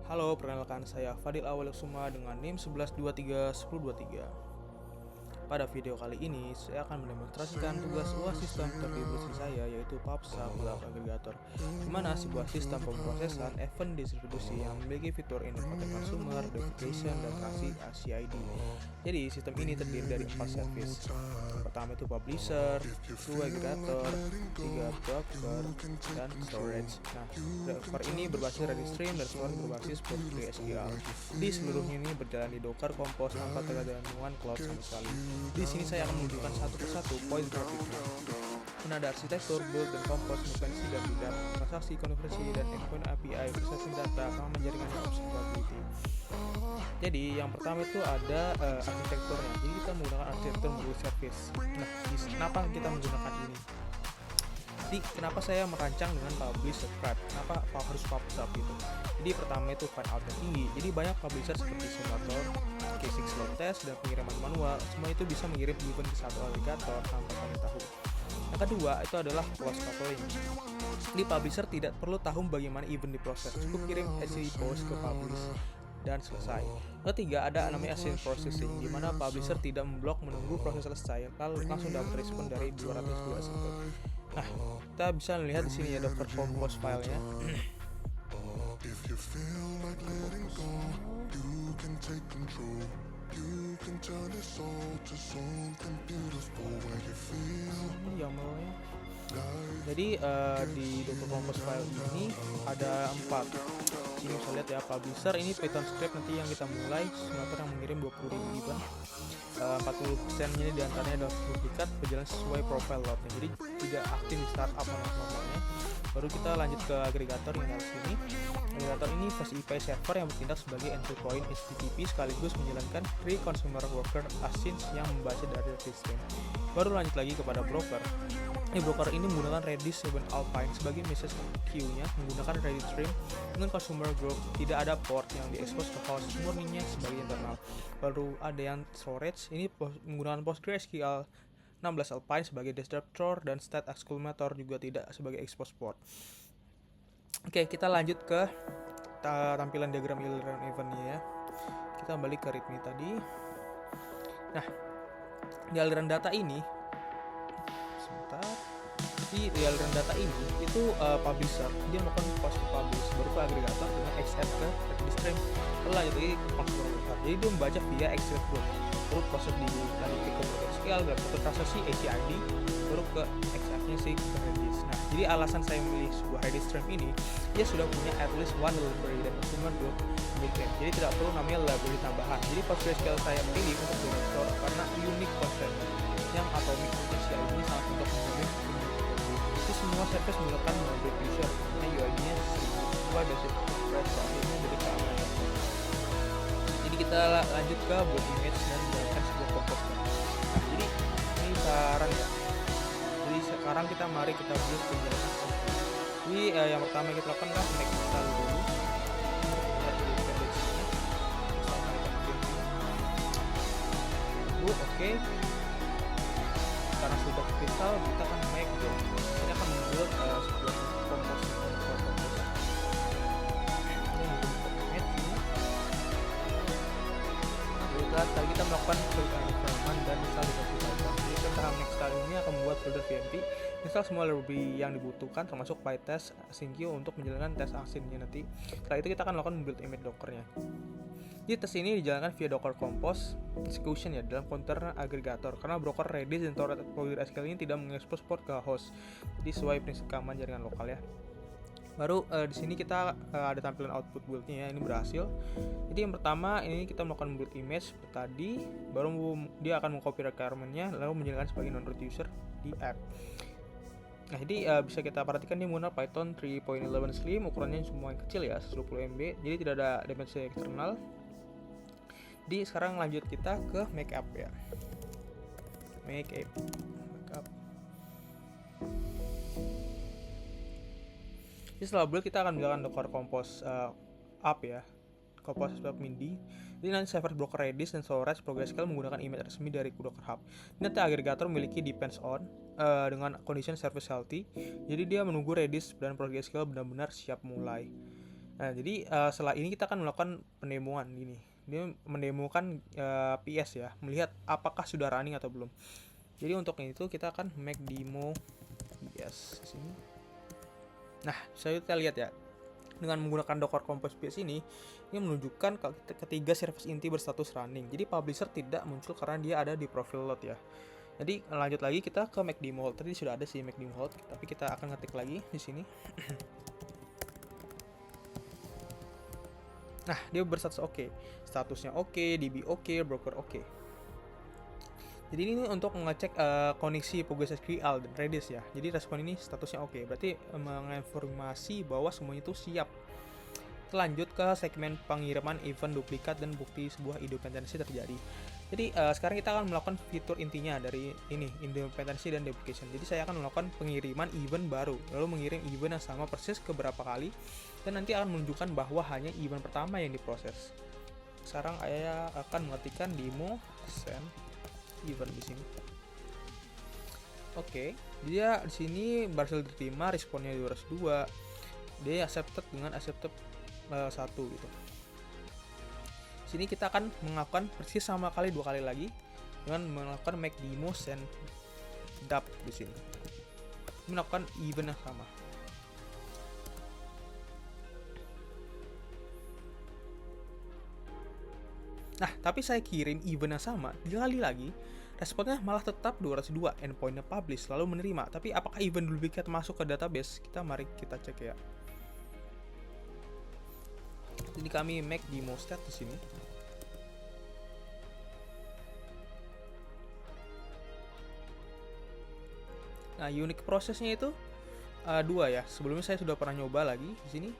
Halo, perkenalkan saya Fadil Awal Suma dengan NIM 11231023. Pada video kali ini, saya akan mendemonstrasikan tugas sebuah sistem terdistribusi saya, yaitu PubSub Block Aggregator, di mana sebuah sistem pemrosesan event distribusi yang memiliki fitur Independent Consumer, Deprecation, dan Transit CID. Jadi, sistem ini terdiri dari 4 service. Yang pertama itu Publisher, 2 Aggregator, 3 Broker, dan Storage. Nah, broker ini berbasis Redis-Stream dan storage berbasis PostgreSQL. Di seluruhnya ini berjalan di Docker, Compose, tanpa tergabungan cloud sama sekali. Di sini saya akan menunjukkan satu persatu poin grafiknya. Ada arsitektur, build, dan compose, frequency dan bidang, transaksi, konversi, dan endpoint API, processing data, sama jaringan dan observability. Jadi yang pertama itu ada arsitekturnya. Jadi kita menggunakan arsitektur modul service. Nah, kenapa kita menggunakan ini? Jadi kenapa saya merancang dengan publish subscribe? Kenapa harus PubSub gitu? Jadi pertama itu fan out yang tinggi. Jadi banyak publisher seperti simulator, casing slow test, dan pengiriman manual. Semua itu bisa mengirim event ke satu agregator tanpa kalian tahu. Yang kedua itu adalah post coupling. Di publisher tidak perlu tahu bagaimana event diproses. Cukup kirim HTTP post ke publish dan selesai. Ketiga ada namanya async processing, di mana publisher tidak memblok menunggu proses selesai, lalu langsung dapat respon dari 202 server. Nah, kita bisa lihat di sini ya Docker Compose filenya. YAML-nya. Jadi di Docker Compose file ini ada 4. Sini bisa lihat ya, publisher ini Python script nanti yang kita mulai, simulator yang mengirim 20.000 event. 40% diantaranya adalah duplikat berjalan sesuai profile loadnya, jadi tidak aktif di startup nomornya. Baru kita lanjut ke agregator yang ada sini. Agregator ini host IP server yang bertindak sebagai entry point HTTP sekaligus menjalankan free consumer worker async yang membaca dari system. Baru lanjut lagi kepada broker. Broker ini menggunakan Redis 7 Alpine sebagai message queue-nya, menggunakan Redis-Stream dengan consumer group. Tidak ada port yang diekspos ke host, murninya sebagai internal. Baru ada yang storage, ini menggunakan PostgreSQL 16 Alpine sebagai descriptor dan state exclamator juga tidak sebagai expose port. Oke, kita lanjut ke tampilan diagram event-nya ya. Kita balik ke readme tadi. Nah, di aliran data ini di aliran data ini itu publisher dia melakukan post to publish, baru ke agregator dengan XF ke Redis-Stream, setelah itu ke consumer worker. Jadi dia membaca via extract group, baru proses dilanjut ke SQL dalam satu transaksi ACID, baru ke XF-nya sih ke Redis. Nah, jadi alasan saya memilih sebuah Redis-Stream ini, dia sudah punya at least one library dan consumer group built-in, jadi tidak perlu namanya library tambahan. Jadi PostgreSQL saya pilih untuk director karena unique content yang atomik CID ini sangat untuk menjamin. Itu semua service menggunakan mobil user, UI-nya sebuah basic express ini dari keamanan. Jadi kita lanjut ke build image dan menjalankan sebuah compose. Nah, jadi ini saran ya. Jadi sekarang mari kita build penjelasan. Jadi yang pertama kita lakukan adalah make install dulu. Oke. Karena sudah install, kita akan make dulu. Ini akan membuat sebuah compose. Tadi kita melakukan environment dan install di Python. Jadi tahap next kali ini akan membuat folder PNP, install semua library yang dibutuhkan termasuk PyTest async untuk menjalankan tes async-nya nanti. Setelah itu kita akan melakukan build image dockernya. Jadi tes ini dijalankan via Docker Compose execution ya dalam kontainer agregator, karena broker Redis dan PostgreSQL ini tidak mengekspos port ke host. Jadi sesuai prinsip keamanan jaringan lokal ya. Baru di sini kita ada tampilan output build-nya ya, ini berhasil. Jadi yang pertama ini kita melakukan build image seperti tadi, baru dia akan mengcopy requirement-nya lalu menjalankan sebagai non-root user di app. Nah, jadi bisa kita perhatikan dia menggunakan Python 3.11 Slim, ukurannya semua yang kecil ya, 10 MB, jadi tidak ada dimensi eksternal. Jadi sekarang lanjut kita ke make app ya. Make app. Jadi setelah build kita akan menjalankan Docker Compose app ya. Compose MIDI. Jadi nanti server broker Redis dan storage PostgreSQL menggunakan image resmi dari Docker Hub. Nanti agregator memiliki depends on dengan condition service healthy. Jadi dia menunggu Redis dan PostgreSQL benar-benar siap mulai. Nah, jadi setelah ini kita akan melakukan pendemoan gini. Dia mendemokan PS ya, melihat apakah sudah running atau belum. Jadi untuk itu kita akan make demo PS sini. Nah, kita lihat ya. Dengan menggunakan Docker Compose PS ini menunjukkan ketiga service inti berstatus running. Jadi publisher tidak muncul karena dia ada di profil load ya. Jadi lanjut lagi kita ke make demo hold. Tadi sudah ada sih make demo hold, tapi kita akan ngetik lagi di sini. Nah, dia berstatus oke. Statusnya oke, DB oke, broker oke. Jadi ini untuk mengecek koneksi PostgreSQL dan Redis ya. Jadi respon ini statusnya oke. Berarti menginformasi bahwa semuanya itu siap. Lanjut ke segmen pengiriman event duplikat dan bukti sebuah independensi terjadi. Jadi sekarang kita akan melakukan fitur intinya dari ini, independensi dan duplication. Jadi saya akan melakukan pengiriman event baru, lalu mengirim event yang sama persis ke beberapa kali, dan nanti akan menunjukkan bahwa hanya event pertama yang diproses. Sekarang saya akan mengetikkan demo send event di sini. Oke, dia di sini berhasil diterima, responnya 202. Dia accepted dengan accepted 1 gitu. Sini kita akan melakukan persis sama kali 2 kali lagi dengan melakukan make demo send dap di sini. Melakukan event yang sama. Nah, tapi saya kirim event yang sama 3 kali lagi, responnya malah tetap 202, endpointnya publish lalu menerima. Tapi apakah event duplikat masuk ke database? Mari kita cek ya. Jadi kami make demo stat di sini. Nah, unique prosesnya itu 2 ya. Sebelumnya saya sudah pernah nyoba lagi di sini.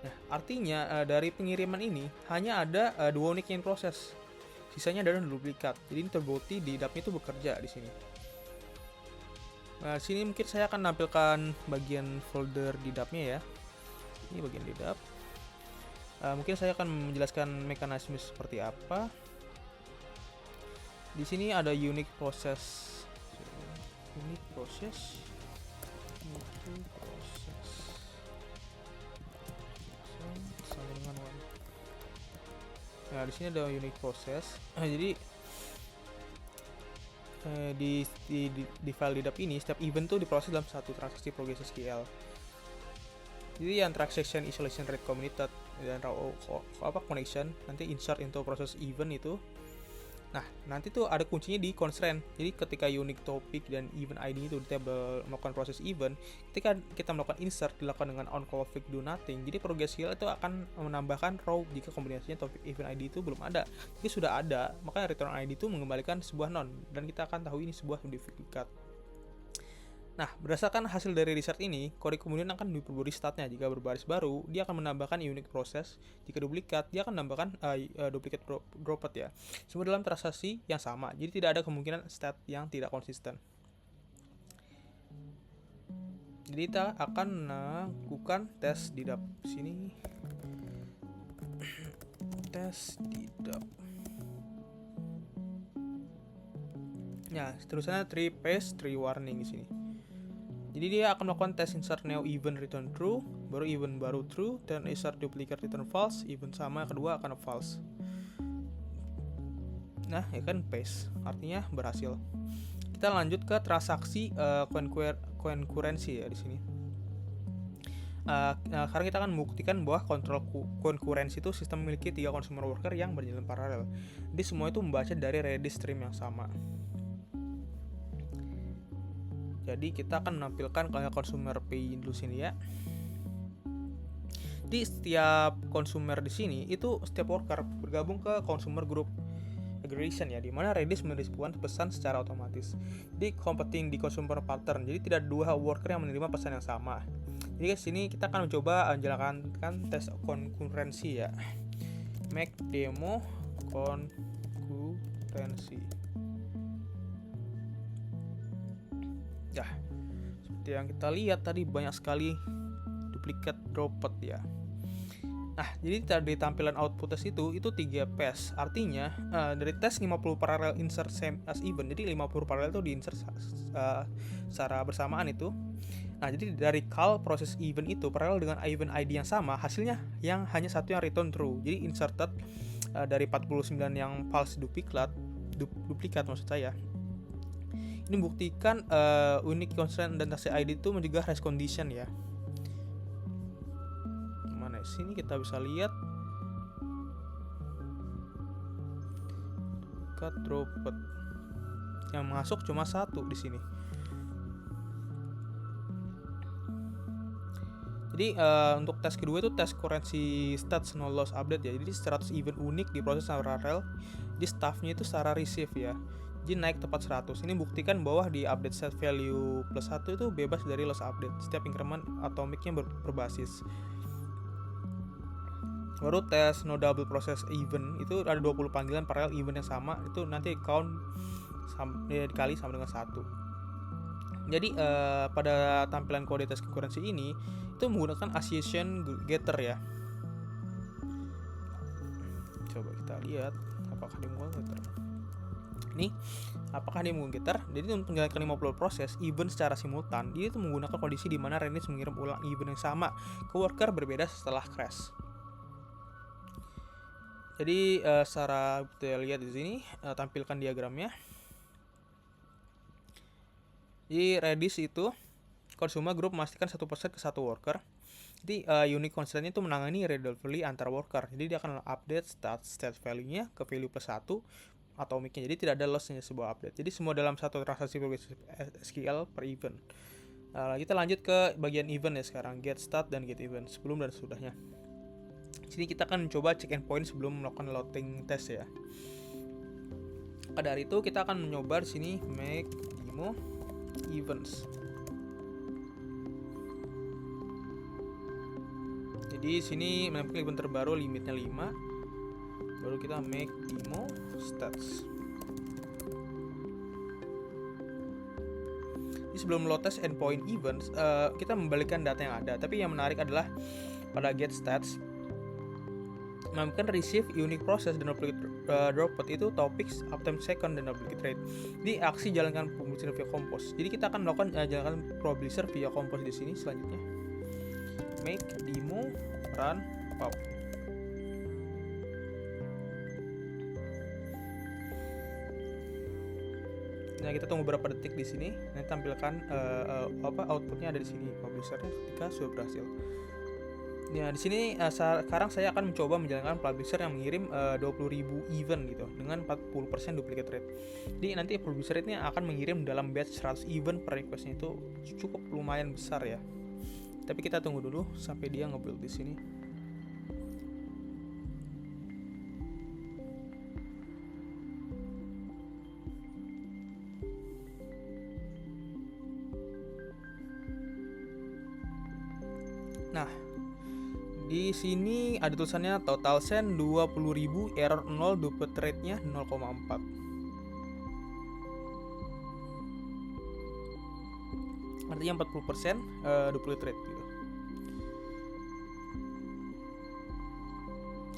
Nah, artinya dari pengiriman ini hanya ada 2 unique yang proses. Sisanya adalah duplikat. Jadi ini terbukti di dapnya itu bekerja di sini. Nah, sini mungkin saya akan nampilkan bagian folder di dapnya ya. Ini bagian di dap. Mungkin saya akan menjelaskan mekanisme seperti apa. Di sini ada unique process. Unique process. Sama dengan one. Nah, di sini ada unique process. Jadi di file di dap ini setiap event tuh diproses dalam satu transaksi PostgreSQL. Jadi yang transaction isolation rate committed dan connection nanti insert into process event itu. Nah, nanti tuh ada kuncinya di constraint. Jadi ketika unique topic dan event ID itu di table melakukan proses event, ketika kita melakukan insert dilakukan dengan on config do nothing. Jadi PostgreSQL itu akan menambahkan row jika kombinasinya topic event ID itu belum ada. Jadi sudah ada, makanya return ID itu mengembalikan sebuah non, dan kita akan tahu ini sebuah duplikat. Nah, berdasarkan hasil dari riset ini, query kemudian akan diperbarui statnya. Jika berbaris baru, dia akan menambahkan unique process. Jika duplikat, dia akan menambahkan duplicate dropped ya. Semua dalam transaksi yang sama. Jadi tidak ada kemungkinan stat yang tidak konsisten. Jadi kita akan melakukan tes di dap sini. Tes di dap. Ya, seterusnya 3 paste, 3 warning di sini. Jadi dia akan melakukan tes insert new event return true, baru event baru true, dan insert duplicate return false, event sama yang kedua akan false. Nah, ya kan paste, artinya berhasil. Kita lanjut ke transaksi konkurensi ya di sini. Sekarang kita akan membuktikan bahwa kontrol konkurensi itu sistem memiliki 3 consumer worker yang berjalan paralel. Jadi semua itu membaca dari Redis stream yang sama. Jadi kita akan menampilkan consumer pay dulu sini ya. Di setiap consumer di sini itu setiap worker bergabung ke consumer group aggregation ya, di mana Redis merespon pesan secara otomatis. Jadi competing di consumer pattern. Jadi tidak 2 worker yang menerima pesan yang sama. Jadi di sini kita akan mencoba menjalankan tes konkurensi ya. Make demo konkurensi. Ya, seperti yang kita lihat tadi banyak sekali duplikat dropped ya. Nah, jadi dari tampilan output test itu 3 pass. Artinya dari tes 50 parallel insert same as event. Jadi 50 parallel itu di insert secara bersamaan itu. Nah, jadi dari call proses event itu paralel dengan event ID yang sama, hasilnya yang hanya satu yang return true. Jadi inserted dari 49 yang false duplikat maksud saya. Ini membuktikan unique constraint dan TC ID itu mencegah race condition ya. Mana sini kita bisa lihat cut droplet yang masuk cuma satu di sini. Jadi untuk tes kedua itu tes currency stats no loss update ya. Jadi 100 event unik diproses secara rel, di staffnya itu secara receive ya. Jadi naik tepat 100. Ini buktikan bahwa di update set value plus 1 itu bebas dari loss update. Setiap increment atomiknya berbasis. Baru tes no double process event itu ada 20 panggilan paralel event yang sama, itu nanti count dikali sama dengan 1. Jadi pada tampilan kode tes concurrency ini itu menggunakan association getter ya. Coba kita lihat apakah dia menggunakan getter. Ini apakah dia menggunakan getter? Jadi untuk menjalankan 50 proses event secara simultan, dia itu menggunakan kondisi di mana Redis mengirim ulang event yang sama ke worker berbeda setelah crash. Jadi secara kita lihat di sini tampilkan diagramnya. Jadi Redis itu consumer group memastikan 1% ke satu worker. Jadi unique constraint itu menangani readability antar worker. Jadi dia akan update state value-nya ke value plus 1 atomiknya. Jadi tidak ada loss-nya sebuah update. Jadi semua dalam satu transaksi SQL per event. Kita lanjut ke bagian event ya sekarang, get start dan get event sebelum dan sesudahnya. Sini kita akan mencoba check endpoint sebelum melakukan loading test ya. Pada hari itu kita akan mencoba di sini make demo events. Jadi sini menampilkan event terbaru limitnya 5. Baru kita make demo stats. Jadi sebelum load test endpoint events, kita membalikkan data yang ada. Tapi yang menarik adalah pada get stats menampilkan receive unique process dan duplicate droplet itu topics uptime second dan duplicate rate. Jadi aksi jalankan publisher via compose. Jadi kita akan melakukan jalankan publisher via compose di sini selanjutnya. Make demo run pub. Nah, kita tunggu beberapa detik di sini. Nanti tampilkan outputnya ada di sini publishernya ketika sudah berhasil. Nah, di sini sekarang saya akan mencoba menjalankan publisher yang mengirim 20.000 event gitu dengan 40% duplicate rate. Jadi nanti publisher ini akan mengirim dalam batch 100 event per requestnya, itu cukup lumayan besar ya. Tapi kita tunggu dulu sampai dia nge-build di sini. Nah, di sini ada tulisannya total send 20.000, error 0, duplicate rate-nya 0,4. Artinya 40% duplicate rate gitu.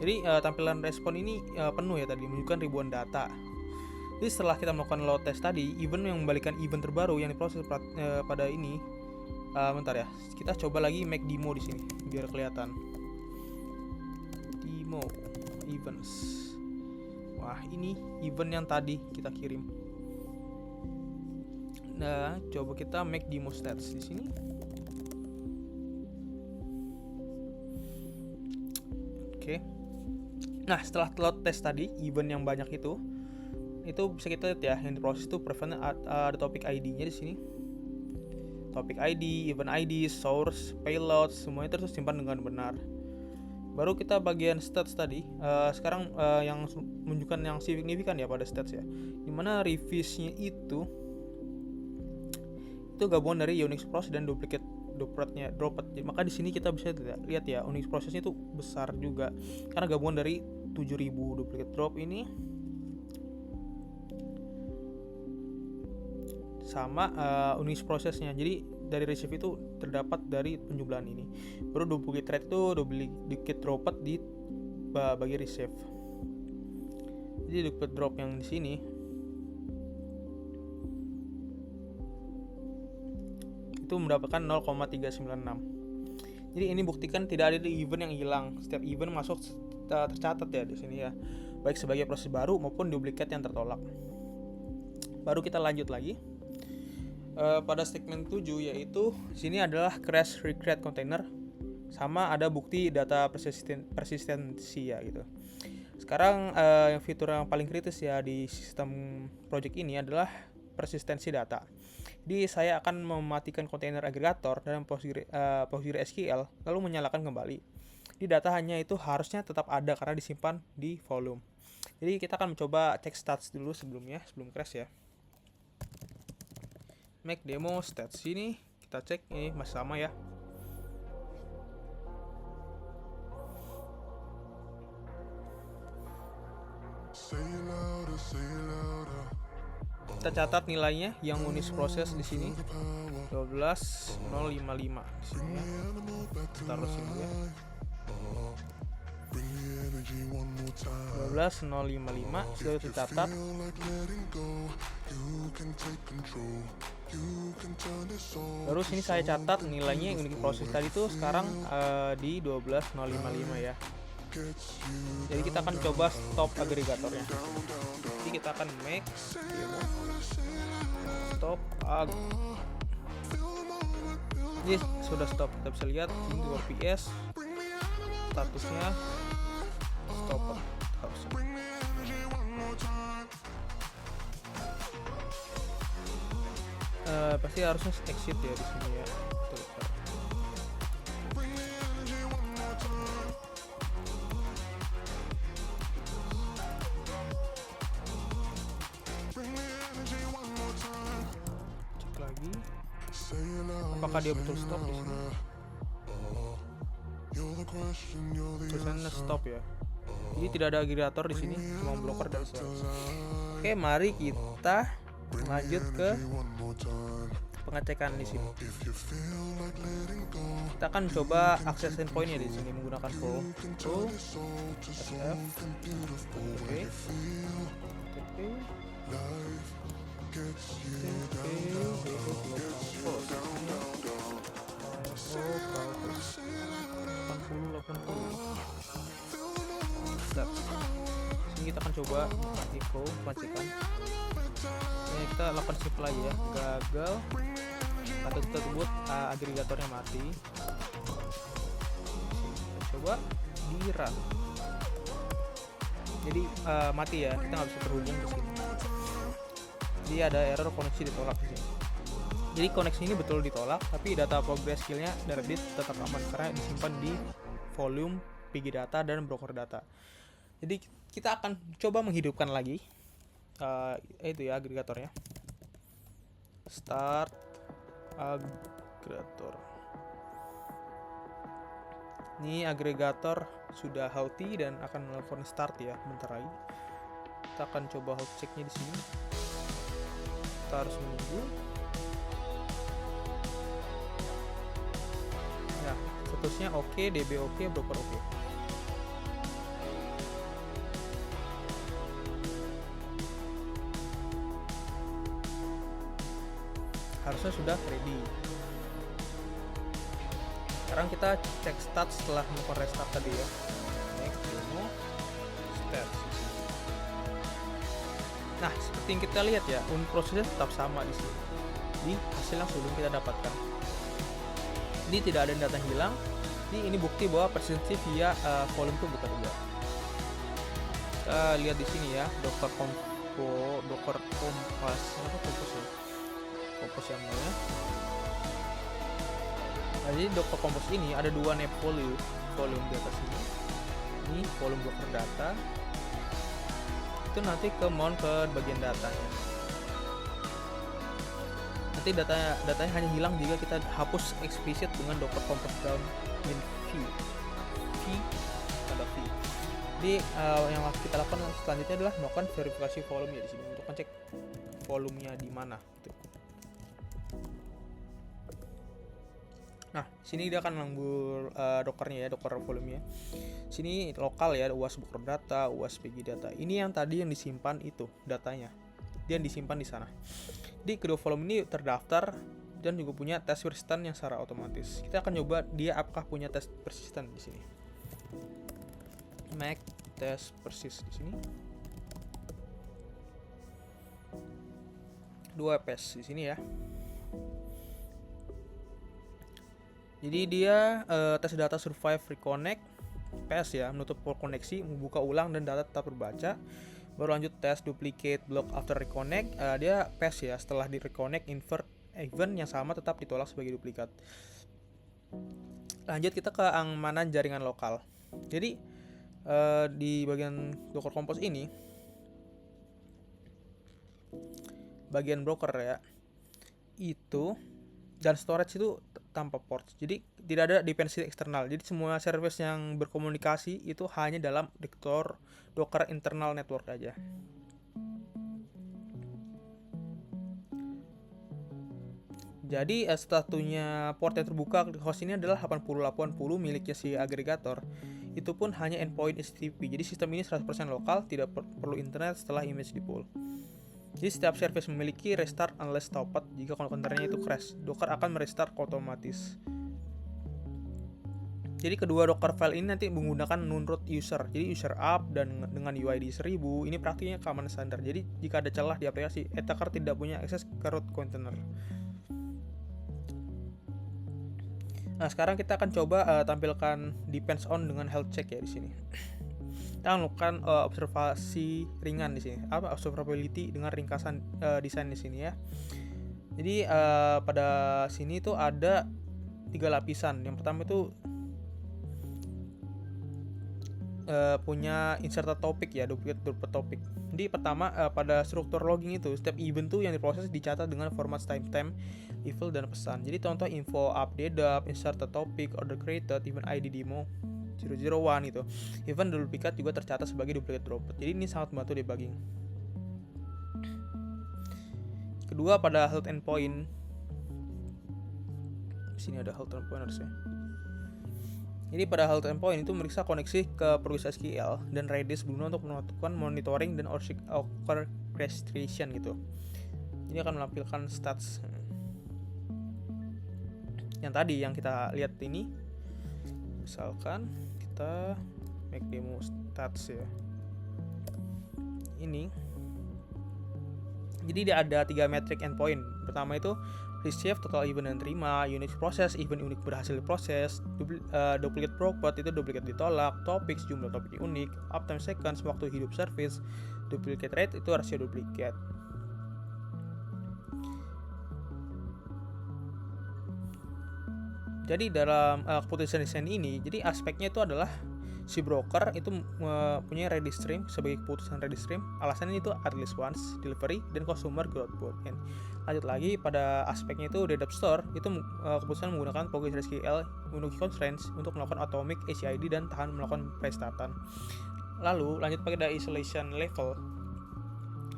Jadi tampilan respon ini penuh ya tadi, menunjukkan ribuan data. Jadi setelah kita melakukan load test tadi, event yang membalikan event terbaru yang diproses pada ini, bentar ya, kita coba lagi make demo di sini biar kelihatan. Demo events. Wah, ini event yang tadi kita kirim. Nah, coba kita make demo stats di sini. Oke. Nah, setelah load test tadi, event yang banyak itu bisa kita lihat ya, yang diproses itu prevent ada topik ID-nya di sini. Topik ID, event ID, source, payload, semuanya terus simpan dengan benar. Baru kita bagian stats tadi, sekarang yang menunjukkan yang signifikan ya pada stats ya, dimana reviews-nya itu gabungan dari Unix process dan duplicate droplet. Maka di sini kita bisa lihat ya, Unix process-nya itu besar juga karena gabungan dari 7.000 duplicate drop ini sama Unix process-nya. Jadi dari receive itu terdapat dari penjumlahan ini. Baru duplicate rate itu duplicate droplet di bagi receive. Jadi duplicate drop yang di sini itu mendapatkan 0,396. Jadi ini buktikan tidak ada event yang hilang. Setiap event masuk tercatat ya di sini ya, baik sebagai proses baru maupun duplikat yang tertolak. Baru kita lanjut lagi pada segmen 7, yaitu sini adalah crash recreate container sama ada bukti data persistensi ya gitu. Sekarang yang fitur yang paling kritis ya di sistem project ini adalah persistensi data. Jadi saya akan mematikan kontainer agregator dalam PostgreSQL lalu menyalakan kembali. Di data hanya itu harusnya tetap ada karena disimpan di volume. Jadi kita akan mencoba cek stats dulu sebelum crash ya. Make demo stats ini kita cek ini masih sama ya. Kita catat nilainya yang unis proses di sini 12055 di sini ya. Taruh sini ya. 12055 sudah tercatat. Baru sini saya catat nilainya yang unik proses tadi itu sekarang di 12055 ya. Jadi kita akan coba stop agregatornya. Jadi kita akan make stop ag. Jadi sudah stop. Kita bisa lihat ini 2 PS statusnya stop harusnya. Pasti harusnya exit ya di sini ya. Tuh. Cek lagi. Apakah dia betul stop di sini? Tulisannya stop ya. Jadi tidak ada agregator di sini, cuma blocker dan sales. Oke, mari kita lanjut ke pengecekan di sini. Kita akan coba akses endpoint-nya di sini menggunakan flow sf Ini kita akan coba info pengecekan. Ini kita lakukan shift lagi ya, gagal atau tersebut agregatornya mati. Kita coba di run. Jadi mati ya, kita nggak bisa terhubung ke sini. Jadi ada error koneksi ditolak di sini. Jadi koneksi ini betul ditolak, tapi data PostgreSQL-nya dari disk tetap aman karena disimpan di volume PG data dan broker data. Jadi kita akan coba menghidupkan lagi itu ya agregatornya. Start agregator. Ini agregator sudah healthy dan akan melakukan start ya bentar lagi. Kita akan coba health check-nya di sini. Kita harus menunggu. Ya, statusnya oke, DB oke, broker oke. Harusnya sudah ready. Sekarang kita cek stats setelah melakukan restart tadi ya. Next demo stats. Nah, seperti yang kita lihat ya, unit prosesnya tetap sama di sini. Di hasil yang sudah kita dapatkan. Jadi tidak ada data hilang. Jadi ini bukti bahwa persistensi via volume itu bekerja. Kita lihat di sini ya, Docker Compose yang namanya. Nah, jadi Docker Compose ini ada dua name volume di atas ini. Ini volume broker data. Itu nanti ke mount ke bagian datanya. Nanti datanya hanya hilang jika kita hapus eksplisit dengan Docker Compose down min v pada v. Jadi yang kita lakukan selanjutnya adalah melakukan verifikasi volume ya di sini untuk ngecek volumenya di mana. Gitu. Nah, sini dia akan mengambil dockernya ya, docker volumenya. Sini lokal ya, UAS broker data, UAS PG data. Ini yang tadi yang disimpan itu datanya. Dia yang disimpan di sana. Di kedua volume ini terdaftar dan juga punya tes persistent yang secara otomatis. Kita akan coba dia apakah punya tes persistent di sini. Make test persist di sini. 2 ps di sini ya. Jadi dia tes data survive reconnect PS ya, menutup port koneksi, membuka ulang dan data tetap terbaca. Baru lanjut tes duplicate block after reconnect. Dia PS ya, setelah di reconnect invert event yang sama tetap ditolak sebagai duplikat. Lanjut kita ke keamanan jaringan lokal. Jadi di bagian Docker Compose ini, bagian broker ya, itu dan storage itu tanpa port. Jadi tidak ada dependensi eksternal. Jadi semua service yang berkomunikasi itu hanya dalam vektor Docker internal network aja. Jadi satunya port yang terbuka host ini adalah 8080 miliknya si agregator. Itu pun hanya endpoint HTTP. Jadi sistem ini 100% lokal, tidak perlu internet setelah image di pull. Jadi setiap service memiliki restart unless stopped. Jika kontainernya itu crash, Docker akan merestart otomatis. Jadi kedua Docker file ini nanti menggunakan non-root user. Jadi user up dan dengan UID 1000 ini praktiknya keamanan standar. Jadi jika ada celah di aplikasi, attacker tidak punya akses ke root container. Nah, sekarang kita akan coba tampilkan depends on dengan health check ya di sini. Kita akan melakukan observasi ringan di sini. Observability dengan ringkasan desain di sini ya. Jadi pada sini tuh ada 3 lapisan. Yang pertama itu punya insert topic ya, duplicate topic. Jadi pertama pada struktur logging itu setiap event tuh yang diproses dicatat dengan format timestamp, level dan pesan. Jadi contoh info update, insert topic, order created, event ID demo 001 itu. Event duplikat juga tercatat sebagai duplicate droplet. Jadi ini sangat membantu debugging. Kedua pada health endpoint. Di sini ada health endpoint harusnya. Jadi pada health endpoint itu meriksa koneksi ke PostgreSQL dan Redis Bruno untuk melakukan monitoring dan orchestration gitu. Ini akan menampilkan stats. Yang tadi yang kita lihat ini, misalkan kita make demo stats ya. Ini. Jadi dia ada 3 metric endpoint. Pertama itu receive, total event yang terima, unit proses, event unik berhasil diproses, duplicate propert itu duplicate ditolak, topics jumlah topik unik, uptime seconds waktu hidup service, duplicate rate itu rasio duplicate. Jadi dalam keputusan desain ini, jadi aspeknya itu adalah si broker itu punya ready stream sebagai keputusan ready stream. Alasannya itu at least once, delivery, dan consumer growth board. Lanjut lagi pada aspeknya itu data store itu keputusan menggunakan PostgreSQL Unity constraints untuk melakukan atomic HID dan tahan melakukan prestatan. Lalu lanjut pada isolation level.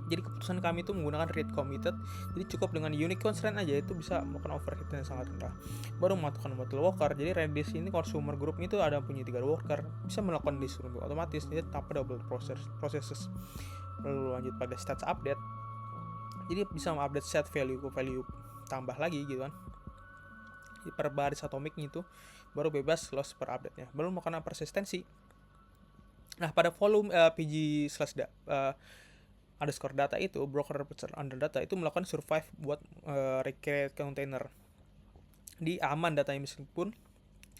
Jadi keputusan kami itu menggunakan read committed. Jadi cukup dengan unique constraint aja itu bisa melakukan overhead yang sangat rendah. Baru mematukan multiple worker. Jadi Redis ini consumer group itu ada punya 3 worker, bisa melakukan disuruh otomatis jadi tanpa double processes. Lalu lanjut pada stats update. Jadi bisa mengupdate set value ke value tambah lagi gitu kan. Jadi per baris atomiknya itu baru bebas loss per update-nya. Baru melakukan persistensi. Nah, pada volume pg/underscore data itu broker under data itu melakukan survive buat recreate container. Di aman datanya meskipun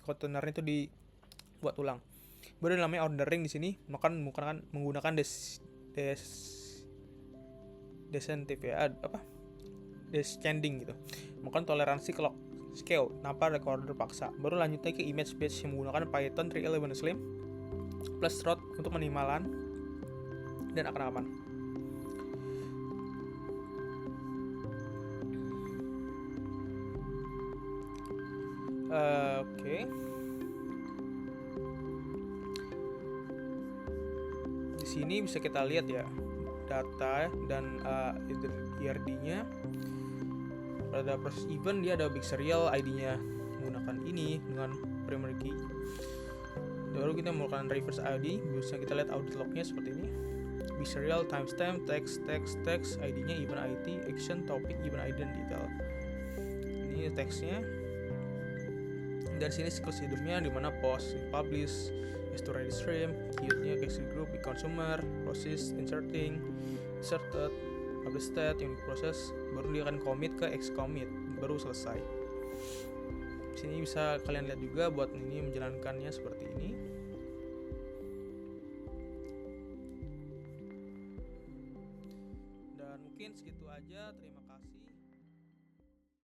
kontainernya itu dibuat ulang. Baru namanya ordering di sini menggunakan descending ya, descending gitu. Melakukan toleransi clock scale tanpa recorder paksa. Baru lanjutnya ke image batch yang menggunakan Python 3.11 Slim plus root untuk minimalan dan akan aman. Oke. Di sini bisa kita lihat ya data dan ERD-nya. Pada proses event dia ada big serial ID-nya menggunakan ini dengan primary key. Baru kita melakukan reverse ID, bisa kita lihat audit log-nya seperti ini. Big serial, timestamp, text, ID-nya, event ID, action, topic, event ID dan detail. Ini Ini teksnya. Dan sini siklus hidupnya di mana post, publish, is to ready stream, queue-nya ke group, consumer, process, inserted, publish state yang diproses, baru dia akan commit ke X commit, baru selesai. Sini bisa kalian lihat juga buat ini menjalankannya seperti ini. Dan mungkin segitu aja. Terima